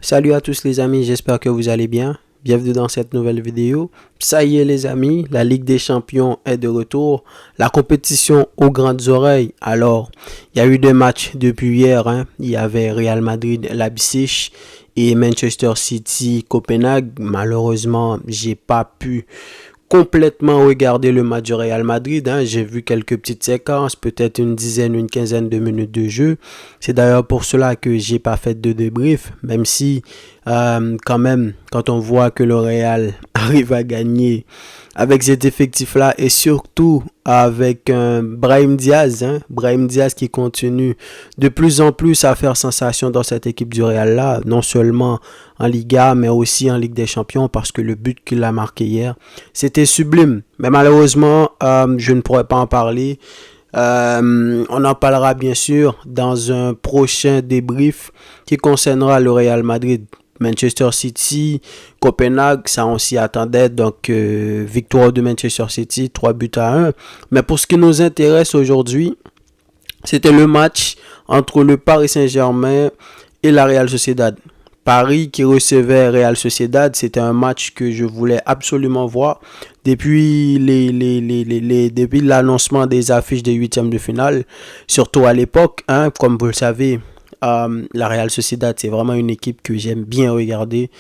Salut à tous les amis, j'espère que vous allez bien. Bienvenue dans cette nouvelle vidéo. Ça y est les amis, la Ligue des Champions est de retour. La compétition aux grandes oreilles. Alors, il y a eu deux matchs depuis hier. Il y avait Real Madrid, Leipzig et Manchester City, Copenhague. Malheureusement, j'ai pas pu complètement regarder le match du Real Madrid. J'ai vu quelques petites séquences, peut-être une dizaine, une quinzaine de minutes de jeu. C'est d'ailleurs pour cela que j'ai pas fait de débrief, même si quand même, quand on voit que le Real arrive à gagner avec cet effectif-là et surtout avec Brahim Diaz, Brahim Diaz qui continue de plus en plus à faire sensation dans cette équipe du Real-là, non seulement en Liga, mais aussi en Ligue des Champions, parce que le but qu'il a marqué hier, c'était sublime. Mais malheureusement, je ne pourrais pas en parler. On en parlera bien sûr dans un prochain débrief qui concernera le Real Madrid. Manchester City, Copenhague, ça on s'y attendait, donc victoire de Manchester City, 3-1. Mais pour ce qui nous intéresse aujourd'hui, c'était le match entre le Paris Saint-Germain et la Real Sociedad. Paris qui recevait Real Sociedad, c'était un match que je voulais absolument voir depuis depuis l'annoncement des affiches des huitièmes de finale, surtout à l'époque, comme vous le savez. La Real Sociedad, c'est vraiment une équipe que j'aime bien regarder.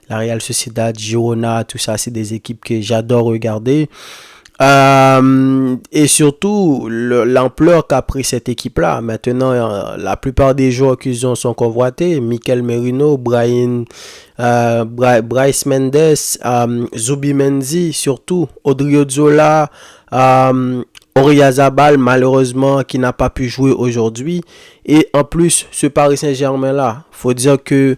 La Real Sociedad, Girona, tout ça, c'est des équipes que j'adore regarder. Et surtout, l'ampleur qu'a pris cette équipe-là. Maintenant, la plupart des joueurs qu'ils ont sont convoités. Mikel Merino, Bryce Mendes, Zubimendi, surtout, Odriozola, Oyarzabal, malheureusement, qui n'a pas pu jouer aujourd'hui. Et en plus, ce Paris Saint-Germain-là, faut dire que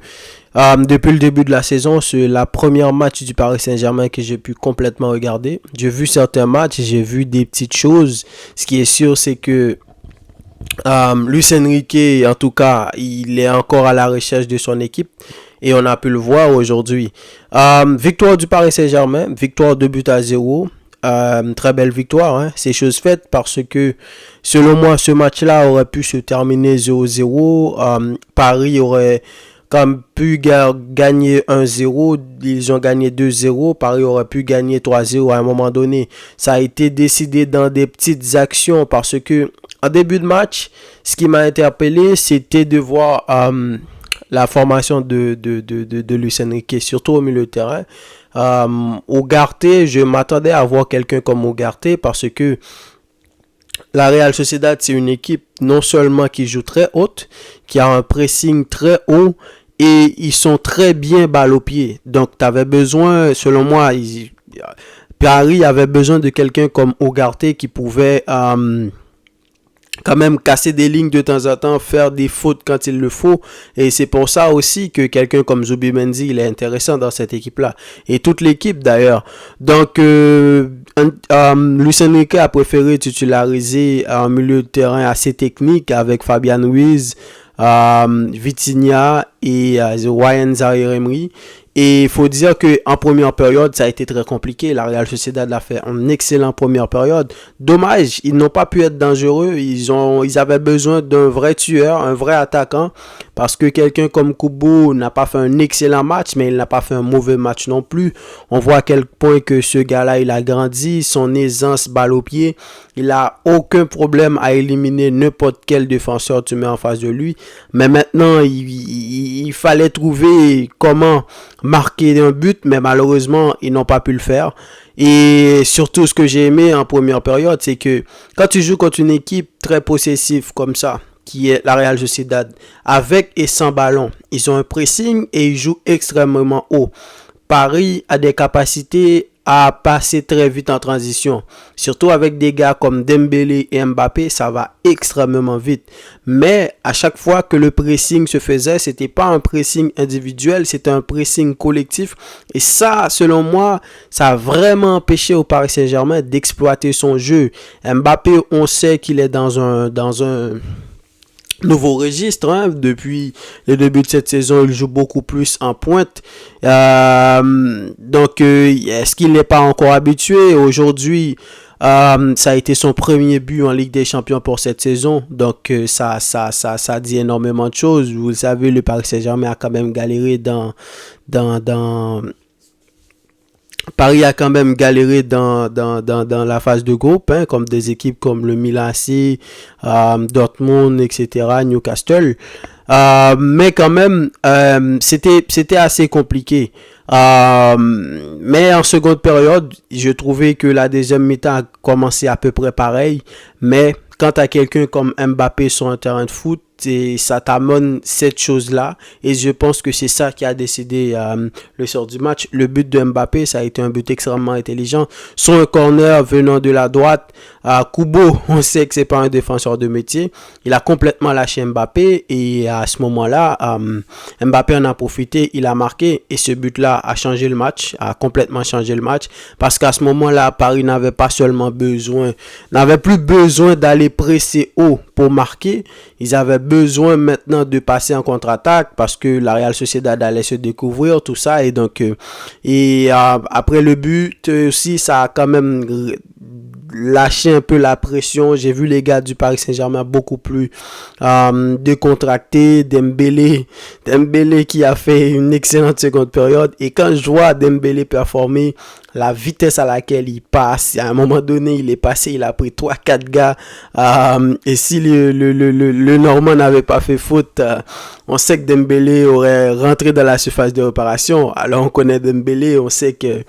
depuis le début de la saison, c'est la première match du Paris Saint-Germain que j'ai pu complètement regarder. J'ai vu certains matchs, j'ai vu des petites choses. Ce qui est sûr, c'est que Luis Enrique, en tout cas, il est encore à la recherche de son équipe. Et on a pu le voir aujourd'hui. Victoire du Paris Saint-Germain, victoire 2-0. Très belle victoire, c'est chose faite parce que selon moi ce match-là aurait pu se terminer 0-0. Paris aurait comme pu gagner 1-0, ils ont gagné 2-0, Paris aurait pu gagner 3-0 à un moment donné. Ça a été décidé dans des petites actions parce que en début de match, ce qui m'a interpellé, c'était de voir la formation de Luis Enrique, surtout au milieu de terrain. Ugarte, je m'attendais à voir quelqu'un comme Ugarte parce que la Real Sociedad, c'est une équipe non seulement qui joue très haute, qui a un pressing très haut et ils sont très bien balle au pied. Donc, tu avais besoin, selon moi, Paris avait besoin de quelqu'un comme Ugarte qui pouvait quand même casser des lignes de temps en temps, faire des fautes quand il le faut. Et c'est pour ça aussi que quelqu'un comme Zubimendi, il est intéressant dans cette équipe-là. Et toute l'équipe d'ailleurs. Donc, Luis Enrique a préféré titulariser un milieu de terrain assez technique avec Fabian Ruiz, Vitinha et Ryan Zaïre-Emery. Et il faut dire qu'en première période, ça a été très compliqué. La Real Sociedad a fait une excellente première période. Dommage, ils n'ont pas pu être dangereux. Ils avaient besoin d'un vrai tueur, un vrai attaquant. Parce que quelqu'un comme Kubo n'a pas fait un excellent match, mais il n'a pas fait un mauvais match non plus. On voit à quel point que ce gars-là, il a grandi. Son aisance balle au pied. Il n'a aucun problème à éliminer n'importe quel défenseur tu mets en face de lui. Mais maintenant, il fallait trouver comment marquer un but, mais malheureusement, ils n'ont pas pu le faire. Et surtout, ce que j'ai aimé en première période, c'est que quand tu joues contre une équipe très possessive comme ça, qui est la Real Sociedad, avec et sans ballon, ils ont un pressing et ils jouent extrêmement haut. Paris a des capacités à passer très vite en transition. Surtout avec des gars comme Dembélé et Mbappé, ça va extrêmement vite. Mais à chaque fois que le pressing se faisait, c'était pas un pressing individuel, c'était un pressing collectif. Et ça, selon moi, ça a vraiment empêché au Paris Saint-Germain d'exploiter son jeu. Mbappé, on sait qu'il est dans un nouveau registre, depuis le début de cette saison, il joue beaucoup plus en pointe. Donc, est-ce qu'il n'est pas encore habitué? Aujourd'hui, Ça a été son premier but en Ligue des Champions pour cette saison. Donc, ça dit énormément de choses. Vous le savez, le Paris Saint-Germain a quand même galéré dans Paris a quand même galéré dans la phase de groupe, hein, comme des équipes comme le Milan AC, Dortmund, etc., Newcastle. Mais quand même, c'était assez compliqué. Mais en seconde période, je trouvais que la deuxième mi-temps a commencé à peu près pareil. Mais quand tu as quelqu'un comme Mbappé sur un terrain de foot, ça t'amène cette chose-là. Et je pense que c'est ça qui a décidé le sort du match. Le but de Mbappé, ça a été un but extrêmement intelligent. Sur un corner venant de la droite, Kubo, on sait que c'est pas un défenseur de métier. Il a complètement lâché Mbappé. Et à ce moment-là, Mbappé en a profité. Il a marqué. Et ce but-là a changé le match. A complètement changé le match. Parce qu'à ce moment-là, Paris n'avait plus besoin d'aller presser haut pour marquer. Ils avaient besoin maintenant de passer en contre-attaque parce que la Real Sociedad allait se découvrir, tout ça. Et donc, après le but aussi, ça a quand même lâché un peu la pression. J'ai vu les gars du Paris Saint-Germain beaucoup plus décontractés. Dembélé qui a fait une excellente seconde période. Et quand je vois Dembélé performer, la vitesse à laquelle il passe, à un moment donné, il est passé, il a pris 3-4 gars. Et si le Normand n'avait pas fait faute, on sait que Dembélé aurait rentré dans la surface de réparation. Alors on connaît Dembélé, on sait que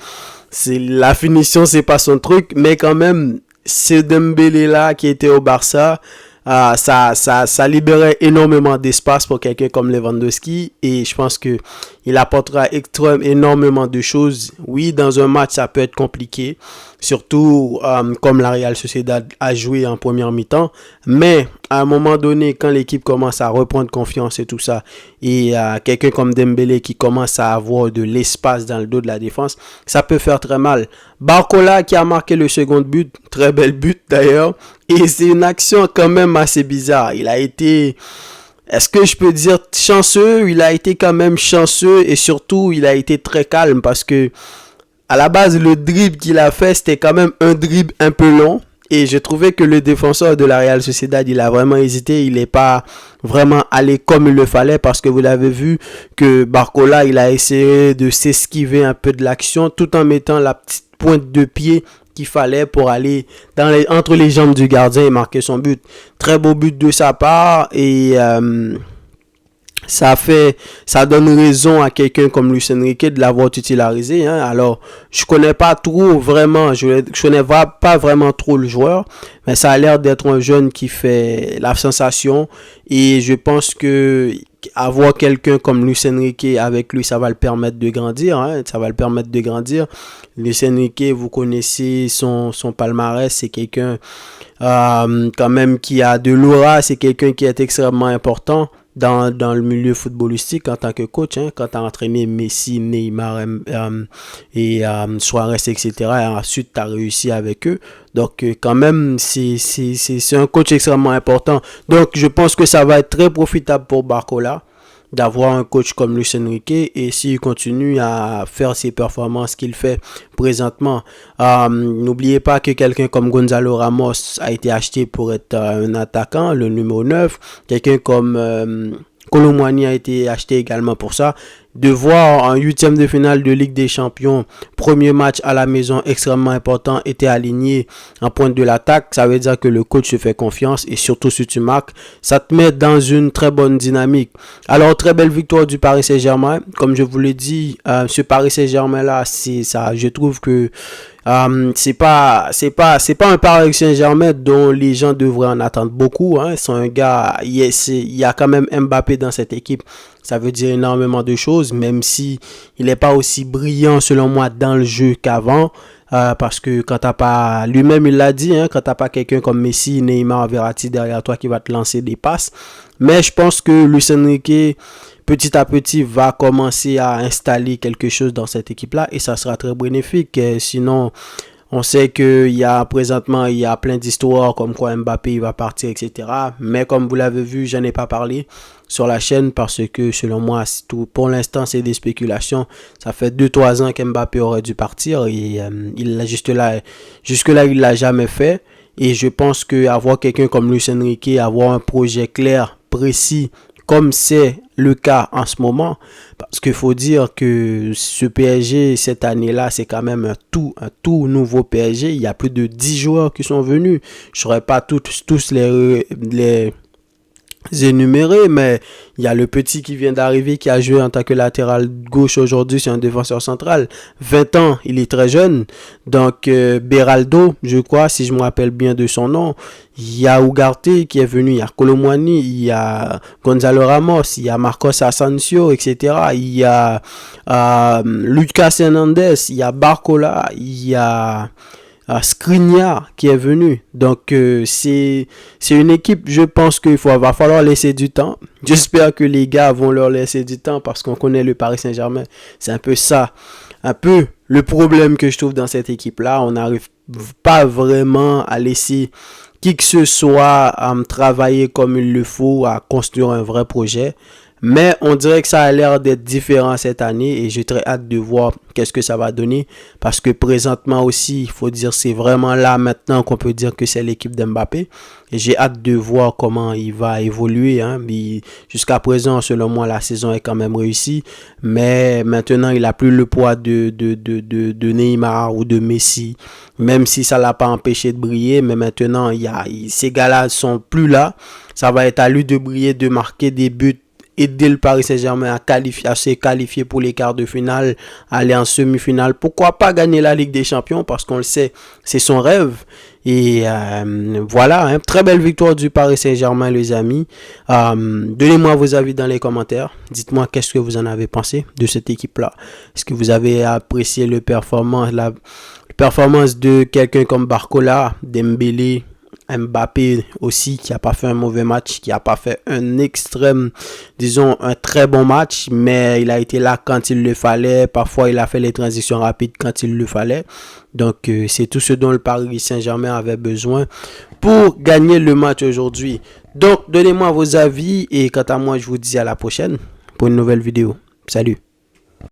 la finition, c'est pas son truc, mais quand même, ce Dembélé-là qui était au Barça, ça libérait énormément d'espace pour quelqu'un comme Lewandowski et je pense que il apportera énormément de choses. Oui, dans un match, ça peut être compliqué, surtout comme la Real Sociedad a joué en première mi-temps, mais à un moment donné, quand l'équipe commence à reprendre confiance et tout ça, et quelqu'un comme Dembélé qui commence à avoir de l'espace dans le dos de la défense, ça peut faire très mal. Barcola qui a marqué le second but, très bel but d'ailleurs, et c'est une action quand même assez bizarre. Il a été, est-ce que je peux dire chanceux? Il a été quand même chanceux et surtout il a été très calme parce que à la base le dribble qu'il a fait c'était quand même un dribble un peu long. Et je trouvais que le défenseur de la Real Sociedad, il a vraiment hésité. Il n'est pas vraiment allé comme il le fallait parce que vous l'avez vu que Barcola, il a essayé de s'esquiver un peu de l'action tout en mettant la petite pointe de pied qu'il fallait pour aller entre les jambes du gardien et marquer son but. Très beau but de sa part et ça donne raison à quelqu'un comme Luis Enrique de l'avoir titularisé, hein. Alors, je connais pas vraiment trop le joueur, mais ça a l'air d'être un jeune qui fait la sensation et je pense que avoir quelqu'un comme Luis Enrique avec lui, ça va le permettre de grandir, hein. Ça va le permettre de grandir. Luis Enrique, vous connaissez son palmarès, c'est quelqu'un quand même qui a de l'aura, c'est quelqu'un qui est extrêmement important dans le milieu footballistique en tant que coach, hein, quand tu as entraîné Messi, Neymar et Suarez, etc. Et ensuite, tu as réussi avec eux. Donc, quand même, c'est un coach extrêmement important. Donc, je pense que ça va être très profitable pour Barcola d'avoir un coach comme Luis Enrique et s'il continue à faire ses performances qu'il fait présentement. N'oubliez pas que quelqu'un comme Gonzalo Ramos a été acheté pour être un attaquant, le numéro 9. Quelqu'un comme Kolo Muani a été acheté également pour ça. De voir en huitième de finale de Ligue des Champions, premier match à la maison extrêmement important, était aligné en pointe de l'attaque, ça veut dire que le coach se fait confiance et surtout si tu marques, ça te met dans une très bonne dynamique. Alors très belle victoire du Paris Saint-Germain, comme je vous l'ai dit, ce Paris Saint-Germain là, c'est ça, je trouve que c'est pas un Paris Saint-Germain dont les gens devraient en attendre beaucoup, hein. C'est un gars, il y a quand même Mbappé dans cette équipe. Ça veut dire énormément de choses, même si il n'est pas aussi brillant selon moi dans le jeu qu'avant. Parce que quand t'as pas, lui-même il l'a dit, hein, quand t'as pas quelqu'un comme Messi, Neymar, Verratti derrière toi qui va te lancer des passes. Mais je pense que Luis Enrique, petit à petit, va commencer à installer quelque chose dans cette équipe-là et ça sera très bénéfique. Sinon, On sait qu'il y a présentement, il y a plein d'histoires comme quoi Mbappé il va partir, etc. Mais comme vous l'avez vu, je n'ai pas parlé sur la chaîne parce que selon moi, pour l'instant, c'est des spéculations. Ça fait 2-3 ans qu'Mbappé aurait dû partir et il l'a jusque-là, il l'a jamais fait. Et je pense qu'avoir quelqu'un comme Luis Enrique, avoir un projet clair, précis, comme c'est le cas en ce moment, parce qu'il faut dire que ce PSG cette année-là, c'est quand même un tout nouveau PSG. Il y a plus de 10 joueurs qui sont venus. Je ne saurais pas tous les énumérés, mais il y a le petit qui vient d'arriver, qui a joué en tant que latéral gauche aujourd'hui, c'est un défenseur central. 20 ans, il est très jeune. Donc, Beraldo, je crois, si je me rappelle bien de son nom. Il y a Ugarte qui est venu, il y a Colomwani, il y a Gonzalo Ramos, il y a Marcos Asensio, etc. Il y a Lucas Hernandez, il y a Barcola, il y a Skriniar qui est venu. Donc c'est une équipe, je pense va falloir laisser du temps. J'espère que les gars vont leur laisser du temps parce qu'on connaît le Paris Saint-Germain. C'est un peu ça, un peu le problème que je trouve dans cette équipe-là. On n'arrive pas vraiment à laisser qui que ce soit à travailler comme il le faut, à construire un vrai projet. Mais on dirait que ça a l'air d'être différent cette année et j'ai très hâte de voir qu'est-ce que ça va donner. Parce que présentement aussi, il faut dire, c'est vraiment là maintenant qu'on peut dire que c'est l'équipe d'Mbappé. Et j'ai hâte de voir comment il va évoluer. Jusqu'à présent, selon moi, la saison est quand même réussie. Mais maintenant, il n'a plus le poids de Neymar ou de Messi. Même si ça ne l'a pas empêché de briller. Mais maintenant, ces gars-là ne sont plus là. Ça va être à lui de briller, de marquer des buts, aider le Paris Saint-Germain à se qualifier pour les quarts de finale, aller en semi-finale. Pourquoi pas gagner la Ligue des Champions? Parce qu'on le sait, c'est son rêve. Et voilà, très belle victoire du Paris Saint-Germain, les amis. Donnez-moi vos avis dans les commentaires. Dites-moi qu'est-ce que vous en avez pensé de cette équipe-là. Est-ce que vous avez apprécié la performance de quelqu'un comme Barcola, Dembélé, Mbappé aussi, qui a pas fait un mauvais match, qui a pas fait un très bon match, mais il a été là quand il le fallait. Parfois, il a fait les transitions rapides quand il le fallait. Donc, c'est tout ce dont le Paris Saint-Germain avait besoin pour gagner le match aujourd'hui. Donc, donnez-moi vos avis et quant à moi, je vous dis à la prochaine pour une nouvelle vidéo. Salut!